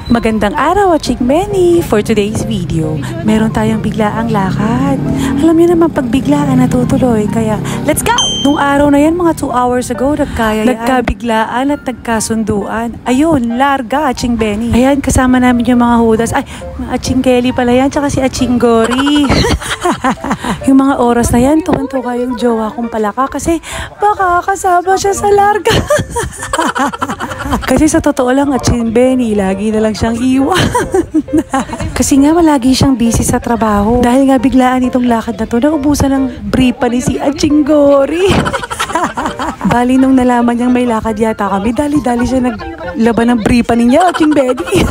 Magandang araw, Ching Benny! For today's video, meron tayong biglaang lakad. Alam niyo naman pag biglaan natutuloy, kaya let's go! Nung araw na yan, mga 2 hours ago, nagkabiglaan at nagkasunduan. Ayun, larga, Ching Benny. Ayan, kasama namin yung mga hudas. Ay, Aching Kelly pala yan, tsaka si Aching Gory. Yung mga oras na yan, tuwan-tuwa yung jowa kong palaka kasi baka kasama siya sa larga. Kasi sa totoo lang, Aching Benny, lagi na lang siyang iwan. Kasi nga malagi siyang busy sa trabaho. Dahil nga biglaan itong lakad na to, naubusan ng bripa ni si Aching Gory. Bali nung nalaman niyang may lakad yata kami, dali-dali siya naglaban ng bripa niya, Aching Benny.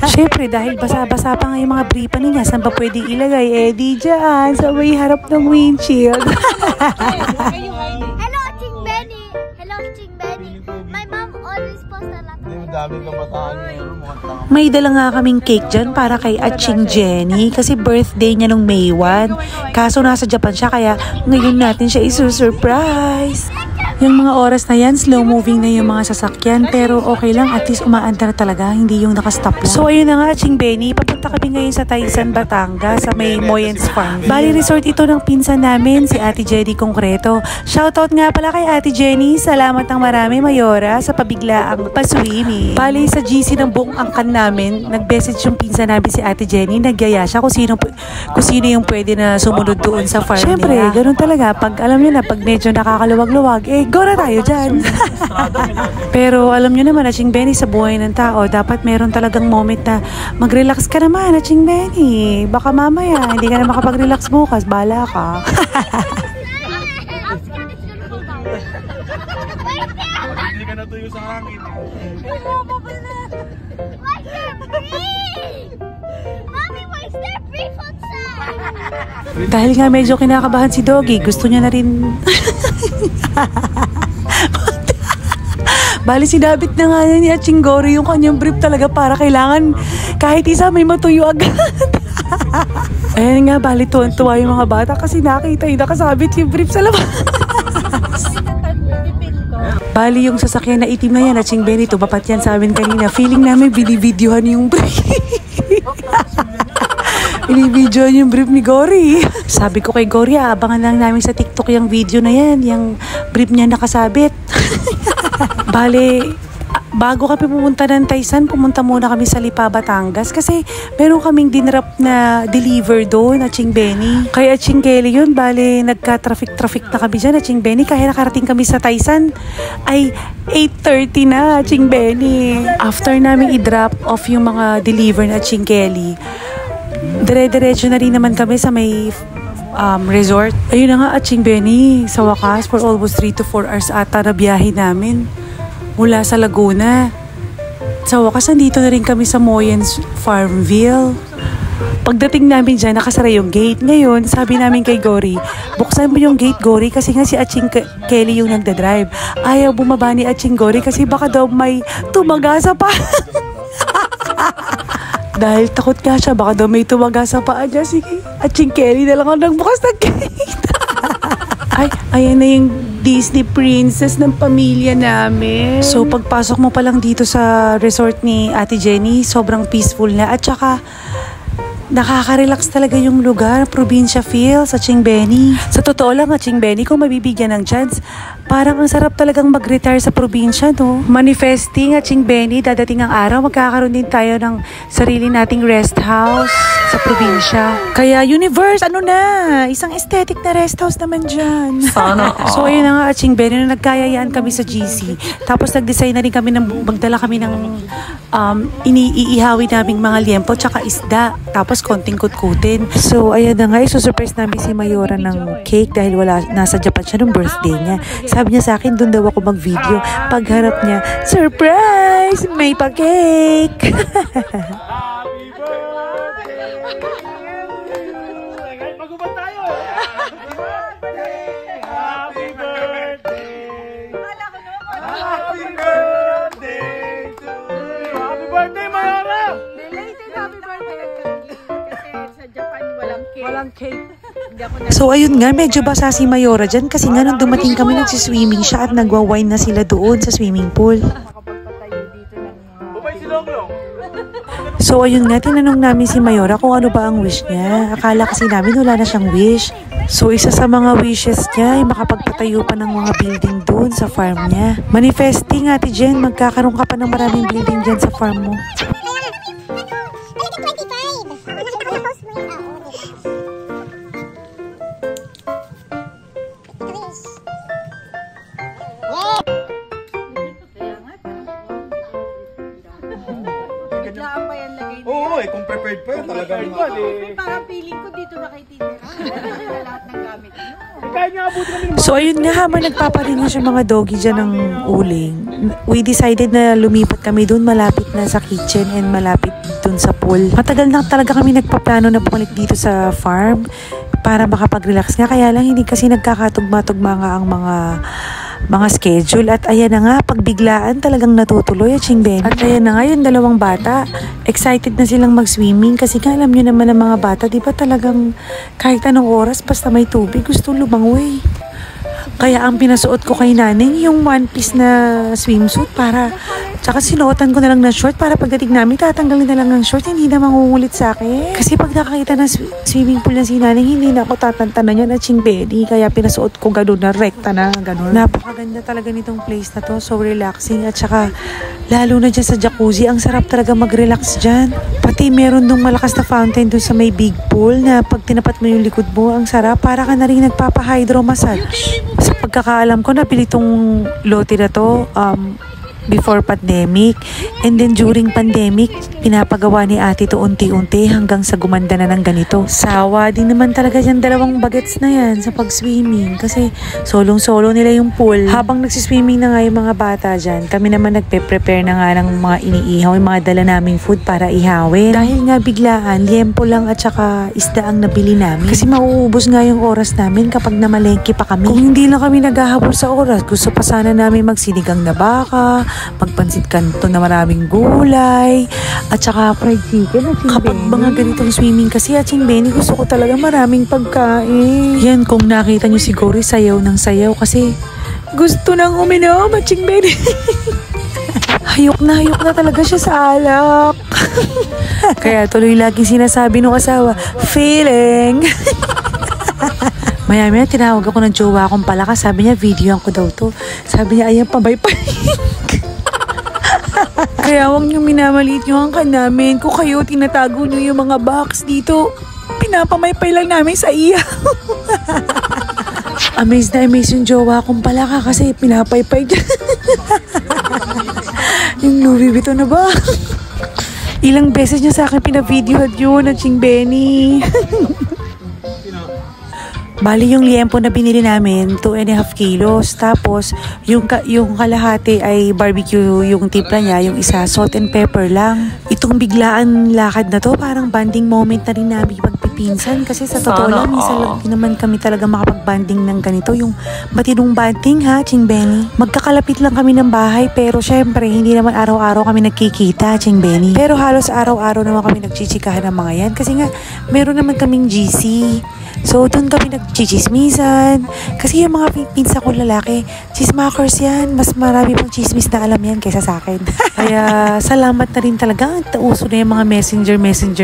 Syempre, dahil basa-basa pa nga yung mga bripa niya, saan ba pwedeng ilagay? Di dyan, sa may harap ng windshield. Hello, Aching Benny! Hello, Aching Benny! My mom always posts a lot of May dala nga kaming cake dyan para kay Aching Jenny kasi birthday niya nung May 1. Kaso nasa Japan siya kaya ngayon natin siya isusurprise. Yung mga oras na yan, slow moving na yung mga sasakyan pero okay lang, at least umaanda na talaga, hindi yung nakastop lang. So ayun na nga, Aching Benny, papunta kami ngayon sa Taysan, Batangas sa may Moyens Farm. Bali resort ito ng pinsan namin, si Ate Jenny Concreto. Shoutout nga pala kay Ate Jenny, salamat ng marami Mayora sa pabiglaang paswimming. Bali sa GC ng buong angkan namin, nag-message yung pinsan namin si Ate Jenny, nagyaya siya kung sino yung pwede na sumunod doon sa farm. Siyempre, nila. Ganun talaga, pag alam nyo na, pag medyo nakakaluwag-luwag, go na tayo dyan. Pero alam nyo naman, Aching Benny, sa buhay ng tao, dapat meron talagang moment na mag-relax ka naman, Aching Benny. Baka mamaya, hindi ka na makapag-relax bukas, bahala ka. Hindi ka natuyo sa hangin. Dahil nga medyo kinakabahan si Doggy, gusto niya na rin. Bali sinabit na nga ni Aching Gory yung kanyang brief talaga para kailangan kahit isa may matuyo agad. Ayan nga, bali tuwan-tuwa yung mga bata kasi nakita yung nakasabit yung brief sa labas. Bali yung sasakyan na itim na yan, Aching Benny, tumapat yan sa amin kanina. Feeling namin binibidyohan yung brief. Binibidyohan yung brief ni Gory. Sabi ko kay Gory, abangan lang namin sa TikTok yung video na yan, yung brief niya nakasabit. Bale, bago kami pumunta ng Taysan, pumunta muna kami sa Lipa, Batangas kasi meron kaming dinrap na deliver doon, Aching Benny. Kaya Aching Kelly yun, bale nagka-traffic na kami dyan, Aching Benny. Kaya nakarating kami sa Taysan ay 8:30 na, Aching Benny. After namin i-drop off yung mga deliver na Aching Kelly, dire-diretso na rin naman kami sa may resort. Ayun na nga, Aching Benny, sa wakas for almost 3 to 4 hours ata na biyahe namin mula sa Laguna. Sa wakas, nandito na rin kami sa Moyens Farmville. Pagdating namin dyan, nakasara yung gate. Ngayon, sabi namin kay Gory, buksan mo yung gate, Gory, kasi nga si Aching Kelly yung nagdadrive. Ayaw bumaba ni Aching Gory kasi baka daw may tumagasa pa. Dahil takot nga siya, baka daw may tumaga sa paa niya. Sige, Aching Kelly na lang ang nagbukas ng gate. Ay, ayan na yung Disney princess ng pamilya namin. So, pagpasok mo pa lang dito sa resort ni Ate Jenny, sobrang peaceful na. At saka, nakaka-relax talaga yung lugar. Probinsya feel sa Aching Benny. Sa totoo lang, Aching Benny, kung mabibigyan ng chance, parang ang sarap talagang mag-retire sa probinsya, no? Manifesting, Aching Benny, dadating ang araw, magkakaroon din tayo ng sarili nating rest house sa probinsya. Kaya universe, ano na? Isang aesthetic na rest house naman dyan. Sana. So, ayun na nga, Aching Benny, na nagkayayaan kami sa GC. Tapos nag-design na rin kami magdala kami ng iniihawi naming mga liempo tsaka isda. Tapos konting kutkutin. So, ayan na nga, isusurprise namin si Mayora ng cake dahil nasa Japan siya nung birthday niya. Sabi niya sa akin, doon daw ako mag-video. Pagharap niya, surprise! May pa-cake! Happy birthday! Mag-ubad tayo! Happy birthday! Happy birthday to you! Happy birthday, Mayora! Belated happy birthday! Kasi sa Japan walang cake. Walang cake. So ayun nga, medyo basa si Mayora dyan kasi nga nung dumating kami nagsiswimming siya at nagwa-wine na sila doon sa swimming pool. Bumay si Longlong. So ayun nga, tinanong namin si Mayora kung ano ba ang wish niya. Akala kasi namin wala na siyang wish. So isa sa mga wishes niya ay makapagpatayo pa ng mga building doon sa farm niya. Manifesting, Ate Jen, magkakaroon ka pa ng maraming building dyan sa farm mo. Oo, kung prepared pa yun, talagang... Parang feeling ko dito na kay Titira. Lahat ng gamit niyo. Kaya niya abuti kami ng... So ayun nga, habang nagpapalingan siya mga doggy dyan ng uling, we decided na lumipat kami dun malapit na sa kitchen and malapit dun sa pool. Matagal na talaga kami nagpaplano na bumalik dito sa farm para makapag-relax nga. Kaya lang hindi kasi nagkakatugma-tugma nga ang mga schedule. At ayan na nga, pagbiglaan talagang natutuloy at Chingbeni. At ayan na nga, yung dalawang bata, excited na silang mag-swimming kasi nga alam nyo naman ang mga bata, di ba talagang kahit anong oras basta may tubig, gusto lumangoy. Kaya ang pinasuot ko kay nanay yung one piece na swimsuit para, tsaka sinuotan ko na lang na short para pagdating namin tatanggalin na lang ng short, hindi na mangungulit sa akin. Kasi pag nakakita ng swimming pool na si nanay, hindi na ako tatantanan niya na Chingbeni. Kaya pinasuot ko gano'n na rekta na gano'n. Napakaganda talaga nitong place na to, so relaxing at tsaka lalo na dyan sa jacuzzi, ang sarap talaga mag-relax dyan. Pati meron dong malakas na fountain dun sa may big pool na pag tinapat mo yung likod mo, ang sarap. Para ka na rin nagpapa-hydro massage. Sa pagkakaalam ko, napili tong lote na to before pandemic. And then during pandemic, pinapagawa ni ate to unti-unti hanggang sa gumanda na ng ganito. Sawa din naman talaga yung dalawang bagets na yan sa pag-swimming kasi solong-solo nila yung pool. Habang nagsiswimming na nga yung mga bata dyan, kami naman nagpe-prepare na nga ng mga iniihaw, yung mga dala naming food para ihawin. Dahil nga biglaan, liempo lang at saka isda ang nabili namin. Kasi mauubos nga yung oras namin kapag namalengke pa kami. Kung hindi lang kami naghahabol sa oras, gusto pa sana namin magsinigang na baka, magpansit kanto na maraming gulay, at saka fried chicken at Chingbeni. Kapag mga ganitong swimming kasi at Chingbeni, gusto ko talaga maraming pagkain. Yan, kung nakita nyo si Gory, sayaw ng sayaw kasi gusto nang uminom at Chingbeni. Hayok na talaga siya sa alak. Kaya tuloy laging sinasabi ng asawa, feeling. Maya-maya tinawag ako ng jowa akong palakas. Sabi niya, videoan ko daw to. Sabi niya, ayan, pabay-pay. Kaya huwag niyo minamaliit yung angkan namin. Kung kayo tinatago niyo yung mga box dito, pinapamaypay lang namin sa iya. Amazed na amazed yung jowa akong palaka kasi pinapaypay dyan. Yung Louis Vuitton na ba? Ilang beses niya sa akin pinavideohan yun at Chingbeni. Bali yung liempo na binili namin, 2.5 kilos. Tapos, yung kalahati ay barbecue yung timpla niya, yung isa salt and pepper lang. Itong biglaan lakad na to, parang banding moment na rin namin magpipinsan. Kasi sa totoo lang, minsan lang naman kami talaga makapag-banding ng ganito. Yung matinong banding ha, Chingbeni. Magkakalapit lang kami ng bahay, pero syempre, hindi naman araw-araw kami nagkikita, Chingbeni. Pero halos araw-araw naman kami nagchichikahan ng mga yan. Kasi nga, meron naman kaming GC. So, doon kami nagchichismisan. Kasi yung mga pinsa ko lalaki, chismakers yan. Mas marami pang chismis na alam yan kaysa sa akin. Kaya, salamat na rin talaga. Uso na yung mga messenger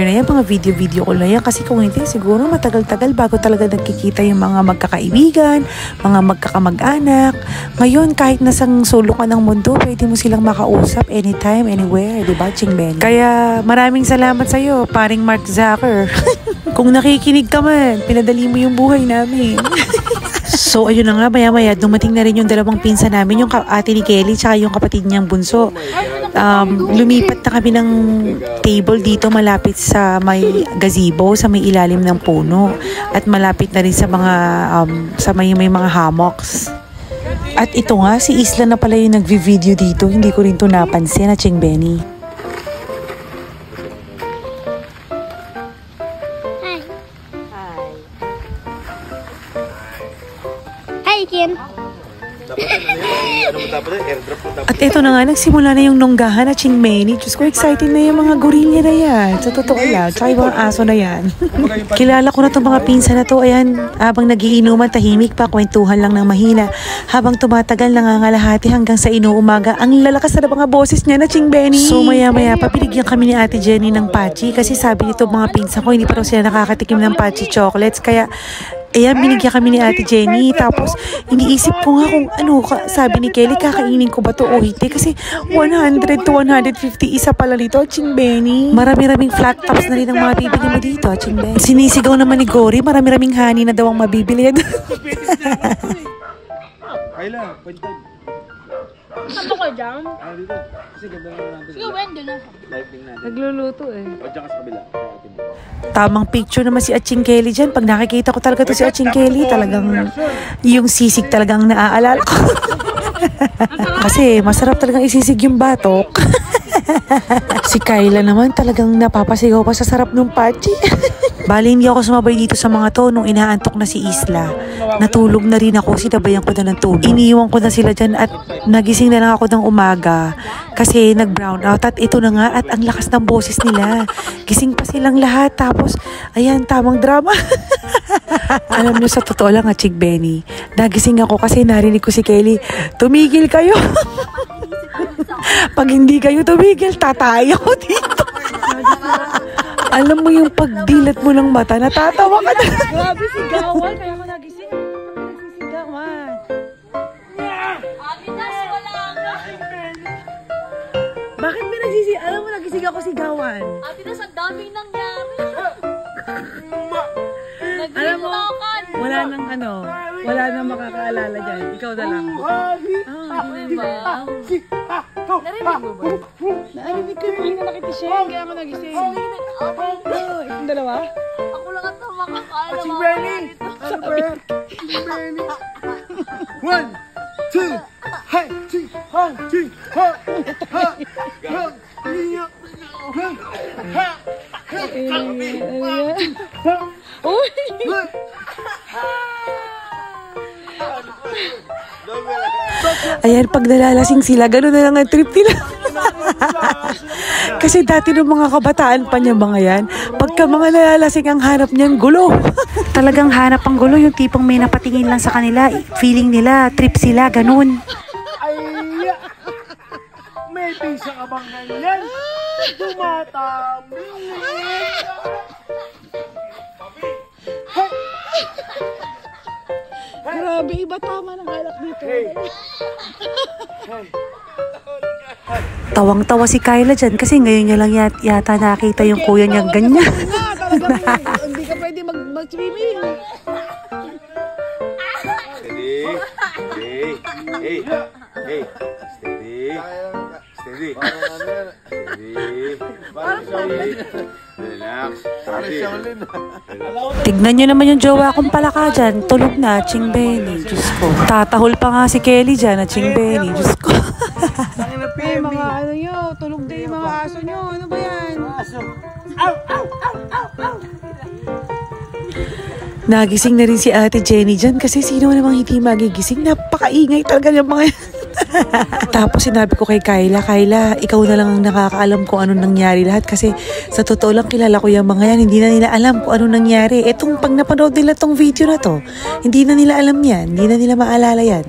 na yan. Mga video ko na yan. Kasi kung hindi, siguro matagal-tagal bago talaga nagkikita yung mga magkakaibigan, mga magkakamag-anak. Ngayon, kahit nasang sulok ka ng mundo, pwede mo silang makausap anytime, anywhere. Diba, Chingbeni? Kaya, maraming salamat sa'yo, paring Mark Zucker. Kung nakikinig ka man, pinadali mo yung buhay namin. So, ayun na nga, maya-maya, dumating na rin yung dalawang pinsa namin, yung ate ni Kelly, tsaka yung kapatid niyang bunso. Lumipat na kami ng table dito malapit sa may gazebo, sa may ilalim ng puno. At malapit na rin sa mga, sa may mga hammocks. At ito nga, si Isla na pala yung nagvi-video dito, hindi ko rin ito napansin at Chingbeni. Hi, Kim. Dapat ano dapat airdrop mo dapat. At ito na nga, nagsimula na yung nonggahan at chingmeni. Diyos ko, excited na yung mga gorilla na yan. Sa totoo lang, tsaka yung mga aso na yan. Kilala ko na itong mga pinsan na to. Ayan, habang nagiinuman, tahimik pa, kwentuhan lang ng mahina. Habang tumatagal, nangangalahati hanggang sa inuumaga. Ang lalakas na mga boses niya na chingmeni. So maya-maya, papinigyan kami ni Ate Jenny ng pachi. Kasi sabi nito mga pinsan ko, hindi pa raw sila nakakatikim ng pachi chocolates. Kaya ayan, binigyan kami ni Ate Jenny. Tapos, iniisip ko nga kung ano, sabi ni Kelly, kakainin ko ba to o hindi? Kasi 100 to 150 isa pala dito, Chingbenny. Marami-raming flat tops na rin ang mga bibili mo dito, Chingbenny. Sinisigaw naman ni Gory, marami-raming honey na daw ang mabibili. Kailan, pwede. Ano ko dyan? Dito. Kasi ganda naman natin. Sige, Wendell na. Live din natin. Nagluluto eh. O, dyan ka sa kabila. Tamang picture naman si Aching Kelly dyan. Pag nakikita ko talaga to si Aching Kelly, talagang yung sisig talagang naaalala ko. Kasi masarap talagang isisig yung batok. Si Kyla naman talagang napapasigaw pa sa sarap ng pachi. Bali, hindi ako sumabay dito sa mga to nung inaantok na si Isla. Natulog na rin ako, sinabayan ko na ng tulog. Iniiwan ko na sila dyan at nagising na lang ako ng umaga kasi nag-brown out. At ito na nga, at ang lakas ng boses nila. Gising pa silang lahat. Tapos, ayan, tamang drama. Alam nyo, sa totoo lang, Chingbenny, nagising ako kasi narinig ko si Kelly, tumigil kayo. Pag hindi kayo tumigil, tatay ako dito. Alam mo yung pagdilat mo ng mata, natatawa ka na. Grabe, sigawan. Kaya ako nagising. Sigawan. Aminas, wala ka. Bakit may nagsisigaw? Alam mo, nagising ako sigawan. Aminas, ang daming nangyari. Alam mo, Nagbilokan. wala nang ano, wala nang makakaalala dyan. Ikaw na lang. Narinig mo ba? Narinig ko yung hina nakitiseng. Kaya ako nagising. Okay. Itong dalawa? Ako lang at makakaalam. Si Benny! One, two, hey, two, one, two, ha, ha, ha, Uy! Ayan, pag nalalasing sila, gano'n na lang ang trip nila. Kasi dati nung mga kabataan pa niya mga yan, pagka mga nalalasing ang hanap niyan, gulo. Talagang hanap ang gulo, yung tipong may napatingin lang sa kanila, feeling nila, trip sila, ganun. ay, may pisa ka bang ganyan? Tumatami. Grabe, iba tama ng halak dito. Tawang-tawa si Kyla dyan kasi ngayon niya lang yata nakita yung kuya niyang ganyan. Hindi ka pwede mag-swimming. Steady. Hey. Hey. Hey. Steady. Steady. Steady. Relax. Tignan niyo naman yung jowa kong palaka dyan. Tulog na, Chingbenny. Diyos ko. Tatahol pa nga si Kelly dyan na Chingbenny. Diyos ko. Eh, mga ano nyo, tulog din yung mga aso nyo. Ano ba yan? Nagising na rin si Ate Jenny dyan kasi sino namang hindi magigising. Napakaingay talaga yung mga Tapos sinabi ko kay Kyla, ikaw na lang ang nakakaalam kung anong nangyari lahat kasi sa totoo lang kilala ko yung mga yan, hindi na nila alam kung anong nangyari. Etong pag napanood nila tong video na to, hindi na nila alam yan, hindi na nila maalala yan.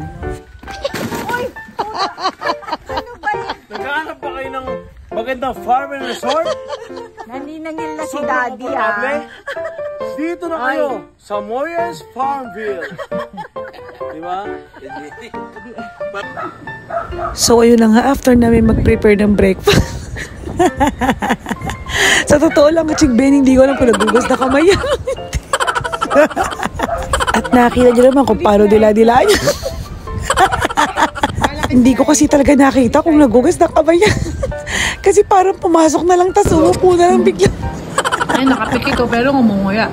Naghahanap ba kayo ng magandang farm and resort? Naninangil na si Sobrang Daddy komportable? ah. Dito na kayo sa Moyes Farmville. Diba? So ayun na nga, after namin mag-prepare ng breakfast. Sa totoo lang, Chingbenny, hindi ko alam kung nagugas na kamay yan. At nakita niyo naman kung paano dila-dila niya. Hindi ko kasi talaga nakita kung nagugas na kamay yan. Kasi parang pumasok na lang, tas umupo na lang bigla. Ay, nakapikit ko pero ngumunguya.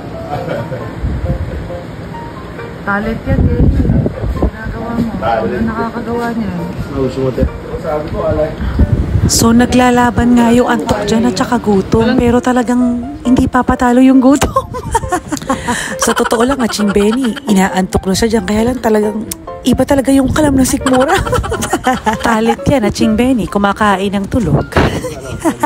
Talent yan, eh. Ginagawa mo. Ano nakakagawa niya? So naglalaban nga yung antok dyan at saka gutom. Pero talagang hindi papatalo yung gutom. Sa totoo lang, Chingbenny, inaantok na siya dyan. Kaya lang talagang Iba talaga yung kalam ng sikmura. Talit yan at Ching Benny, kumakain ng tulog.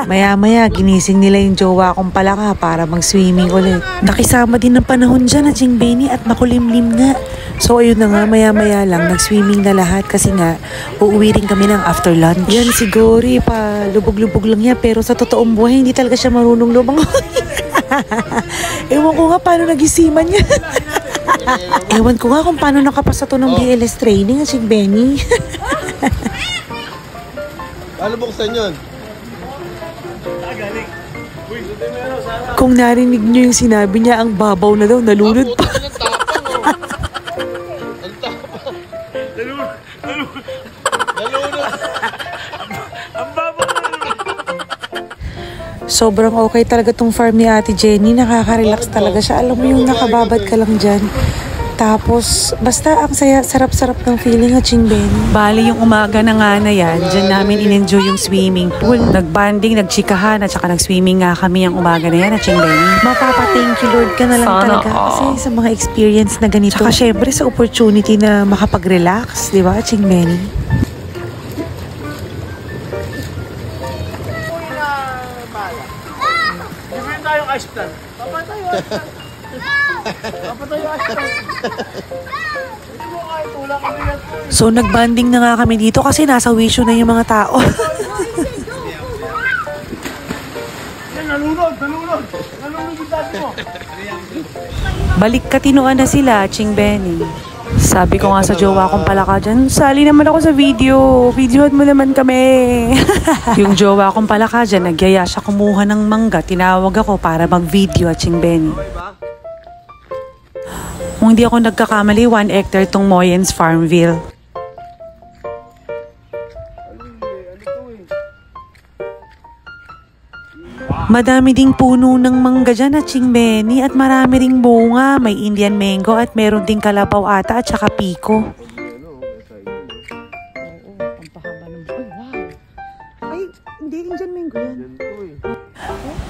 Maya-maya, ginising nila yung jowa kong palaka para mag-swimming ulit. Nakisama din ng panahon dyan at Ching Benny at makulimlim nga. So ayun na nga, maya-maya lang, nag-swimming na lahat kasi nga, uuwi rin kami ng after lunch. Yan si Gory, pa lubog-lubog lang niya, pero sa totoong buhay, hindi talaga siya marunong lumangoy. Ewan ko nga paano nagisiman niya. Ewan ko nga kung paano nakapasa to ng BLS training at Ching Benny. Paano buksan yun? Kung narinig niyo yung sinabi niya, ang babaw na daw, nalunod pa. Sobrang okay talaga tong farm ni Ate Jenny. Nakaka-relax talaga siya. Alam mo yung nakababad ka lang dyan. Tapos, basta ang saya, sarap-sarap ng feeling at Ching Benny. Bali yung umaga na nga na yan, dyan namin in-enjoy yung swimming pool. Nag-banding, nag-chikahan, at saka nag-swimming nga kami yung umaga na yan at Ching Benny. Mapapa-thank you Lord ka na lang talaga kasi sa mga experience na ganito. Saka syempre sa opportunity na makapag-relax, di ba, Ching Benny? Bibili tayong ice plant. Papatayo ice plant. Papatayo ice plant. Hindi mo kahit tulak kami yan. So nag-banding na nga kami dito kasi nasa wisyo na yung mga tao. Yan, nalunod yung dati mo. Balik katinuan na sila, Ching Benny. Sabi ko nga sa jowa kong palaka dyan, sali naman ako sa video. Videohan mo naman kami. Yung jowa kong palaka dyan, nagyaya siya kumuha ng mangga. Tinawag ako para mag-video at Ching Benny. Kung hindi ako nagkakamali, 1 hectare tong Moyens Farmville. Madami ding puno ng mangga dyan at Ching Benny at marami ring bunga. May Indian mango at meron ding kalabaw ata at saka piko.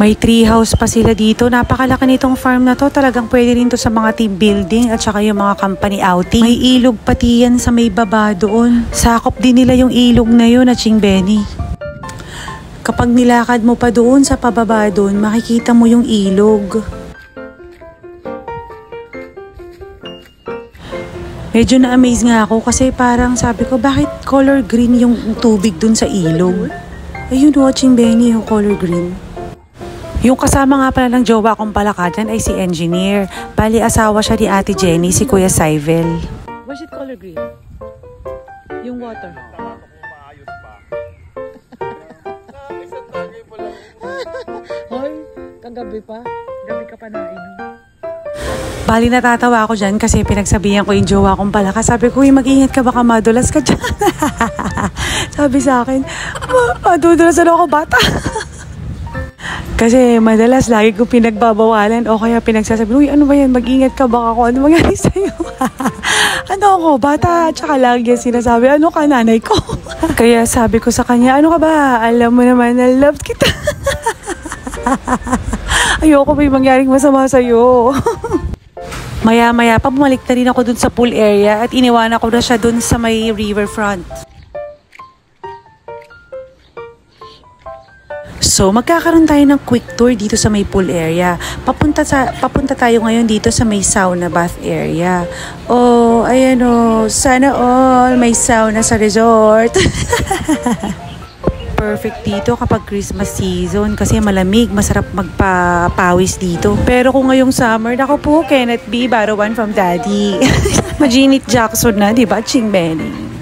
May treehouse pa sila dito. Napakalaki nitong farm na to. Talagang pwede rin to sa mga team building at saka yung mga company outing. May ilog pati yan sa may baba doon. Sakop din nila yung ilog na yun at Ching Benny. Kapag nilakad mo pa doon sa pababa doon, makikita mo yung ilog. Medyo na-amaze nga ako kasi parang sabi ko, bakit color green yung tubig doon sa ilog? Ayun, watching Benny yung color green. Yung kasama nga pala ng jowa kong palaka dyan ay si Engineer. Bali asawa siya ni Ate Jenny, si Kuya Saivel. Why is it color green? Yung water. Hoy, kagabi pa. Gabi ka pa nainom. Bali natatawa ako dyan kasi pinagsabihan ko yung jowa kong palaka. Sabi ko, mag-ingat ka baka madulas ka dyan. Sabi sa akin, madudulasan ako bata. Kasi madalas lagi ko pinagbabawalan o kaya pinagsasabi, uy ano ba yan, mag-ingat ka baka kung ano mangyari sa'yo. Ano ako, bata, tsaka lagi sinasabi, ano ka, nanay ko. Kaya sabi ko sa kanya, ano ka ba, alam mo naman na love kita. Ayoko ba yung mangyaring masama sa'yo. Maya-maya pa, bumalik na rin ako dun sa pool area at iniwanan ko na siya dun sa may riverfront. So, magkakaroon tayo ng quick tour dito sa may pool area. Papunta tayo ngayon dito sa may sauna bath area. Oh, ayan oh, sana all may sauna sa resort. Perfect dito kapag Christmas season kasi malamig, masarap magpapawis dito. Pero kung ngayong summer, ako po, Kenneth B. Barawan from Daddy. Majinit Jackson na, di ba, Ching Benny?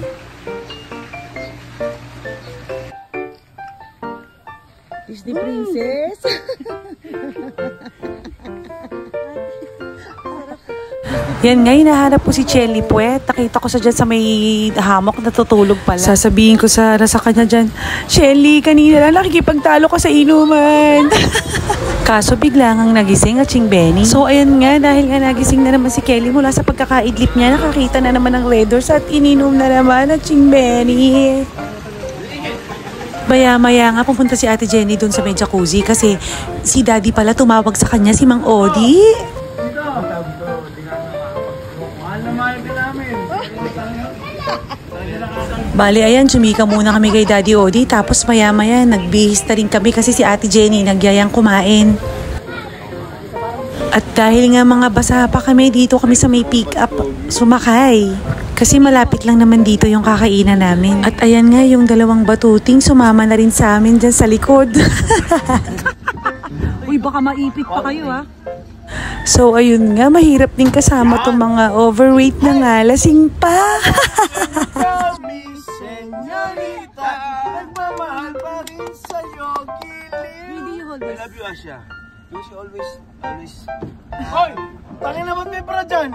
Disney Princess. Yan nga, hinahanap ko si Chelly Puet. Nakita ko sa dyan sa may hammock, natutulog pala. Sasabihin ko sa kanya dyan, Chelly, kanina lang nakikipagtalo ka sa inuman. Kaso bigla ngang nagising at Ching Benny. So ayan nga, dahil nga nagising na naman si Kelly mula sa pagkakaidlip niya, nakakita na naman ng Red Doors at ininom na naman at Ching Benny. Maya-maya nga pupunta si Ate Jenny doon sa may jacuzzi kasi si Daddy pala tumawag sa kanya, si Mang Odi. Mahal na mahal ka namin. Bali, ayan, sumika muna kami kay Daddy Odi. Tapos maya-maya, nagbihis na rin kami kasi si Ate Jenny nagyayang kumain. At dahil nga mga basa pa kami, dito kami sa may pick-up sumakay. Kasi malapit lang naman dito yung kakainan namin. At ayan nga, yung dalawang batuting sumama na rin sa amin dyan sa likod. Uy, baka maipit pa kayo ha. So ayun nga, mahirap din kasama tong mga overweight na nga, lasing pa. Senyorita, nagmamahal pa rin sa'yo, kilig. I love you, Asya. You should always. Hoy! Tangin na ba't may para dyan?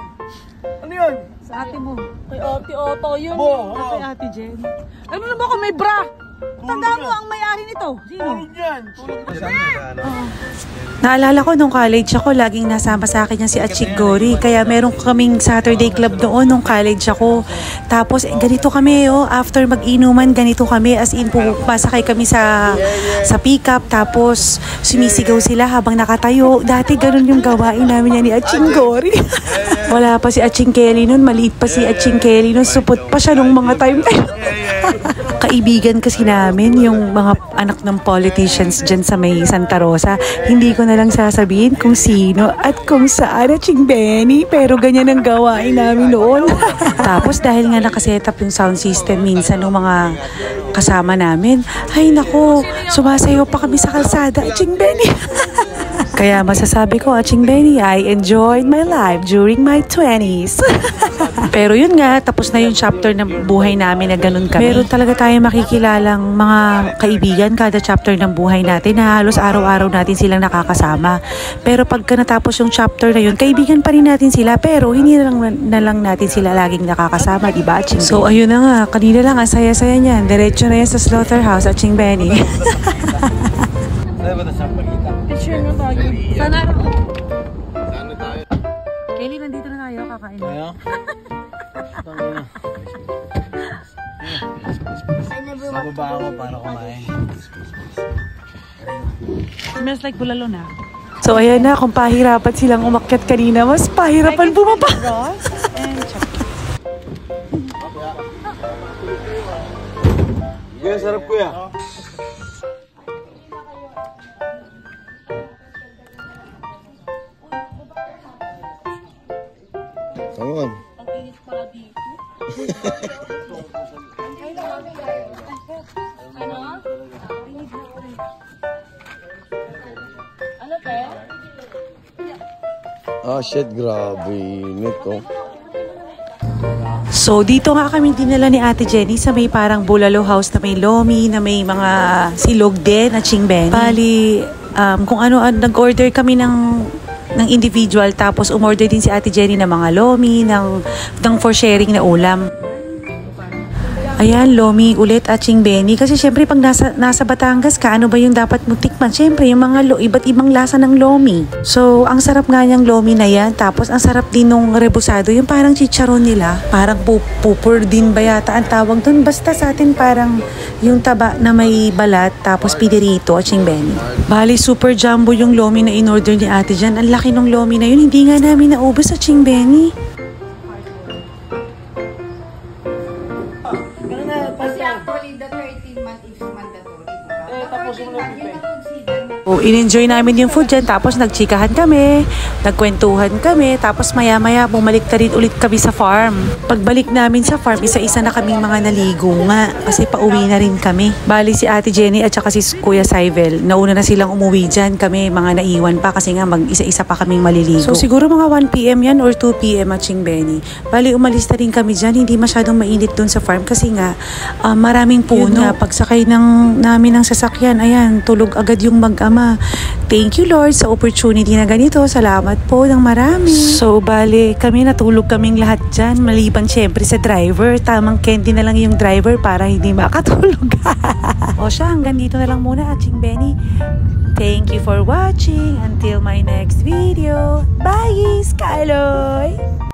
Ano yun? Sa ate mo. Kay ate Otto yun. Kay ate Jen. Ano naman kung may bra? Tanda mo ang may-ari nito. Sino? Tulog yan. Tulog na. Naalala ko nung college ako, laging nasama sa akin yan si Achig Gori. Kaya meron kaming Saturday club noon nung college ako. Tapos ganito kami, after mag-inuman, ganito kami. As in, pasakay kami sa pick-up. Tapos sumisigaw sila habang nakatayo. Dati ganun yung gawain namin yan ni Achig Gori. Wala pa si Aching Kelly nun. Maliit pa si Aching Kelly nun. Supot pa siya nung mga time. Kaibigan kasi namin yung mga anak ng politicians dyan sa may Santa Rosa. Hindi ko na lang sasabihin kung sino at kung saan Aching Benny, pero ganyan ang gawain namin noon. Tapos dahil nga nakaset up yung sound system minsan ng mga kasama namin, ay nako, sumasayaw pa kami sa kalsada, Aching Benny. Kaya masasabi ko, Aching Benny, I enjoyed my life during my 20s. Pero yun nga, tapos na yung chapter ng buhay namin na ganun kami. Meron talaga tayo makikilalang mga kaibigan kada chapter ng buhay natin na halos araw-araw natin silang nakakasama. Pero pagka natapos yung chapter na yun, kaibigan pa rin natin sila, pero hindi na lang natin sila laging nakakasama, diba, Aching Benny? So ayun na nga, kanina lang ang saya-saya niyan. Diretso na yan sa slaughterhouse, Aching Benny. Picture na tayo. Sana ako. Kelly, nandito na tayo. Kakain. Kaya? Sa baba ako para kumain. Smells like bulalo na. So ayan na, kung pahirapan silang umakyat kanina, mas pahirapan bumaba. Kuya, sarap kuya. Come on. Ah, shit, grabe. Init, oh. So dito nga kami dinala ni Ate Jenny sa may parang bulalo house na may lomi, na may mga silog din at Aching Benny. Bali, kung ano, nag-order kami ng individual, tapos umorder din si Ate Jenny ng mga lomi, ng for sharing na ulam. Ayan, lomi ulit at Aching Benny. Kasi syempre pag nasa Batangas ka, ano ba yung dapat mo tikman? Syempre yung mga iba't ibang lasa ng lomi. So, ang sarap nga niyang lomi na yan. Tapos, ang sarap din nung rebusado. Yung parang chicharon nila. Parang pupur din ba yata ang tawag dun? Basta sa atin parang yung taba na may balat. Tapos, piderito, Aching Benny. Bali, super jumbo yung lomi na in-order ni Ate Jan. Ang laki ng lomi na yun. Hindi nga namin naubos, Aching Benny. Kasi actually, the 13-month is mandatory. The 14-month, yun ang consider. So, in-enjoy namin yung food dyan, tapos nagchikahan kami, nagkwentuhan kami, tapos maya-maya bumalik na rin ulit kami sa farm. Pagbalik namin sa farm, isa-isa na kaming mga naligo nga, kasi pauwi na rin kami. Bali si Ate Jenny at saka si Kuya Syvel, nauna na silang umuwi dyan, kami mga naiwan pa kasi nga mag-isa-isa pa kaming maliligo. So siguro mga 1 PM yan or 2 PM Aching Benny. Bali umalis na rin kami dyan, hindi masyadong mainit dun sa farm kasi nga maraming puno. Pagsakay namin ng sasakyan, ayan, tulog agad yung mag-ama. Thank you Lord sa opportunity na ganito. Salamat po ng marami. So bali kami natulog kaming lahat dyan. Maliban syempre sa driver. Tamang candy na lang yung driver para hindi makatulog. O siya, hanggang dito na lang muna Aching Benny. Thank you for watching. Until my next video. Bye Skyloy!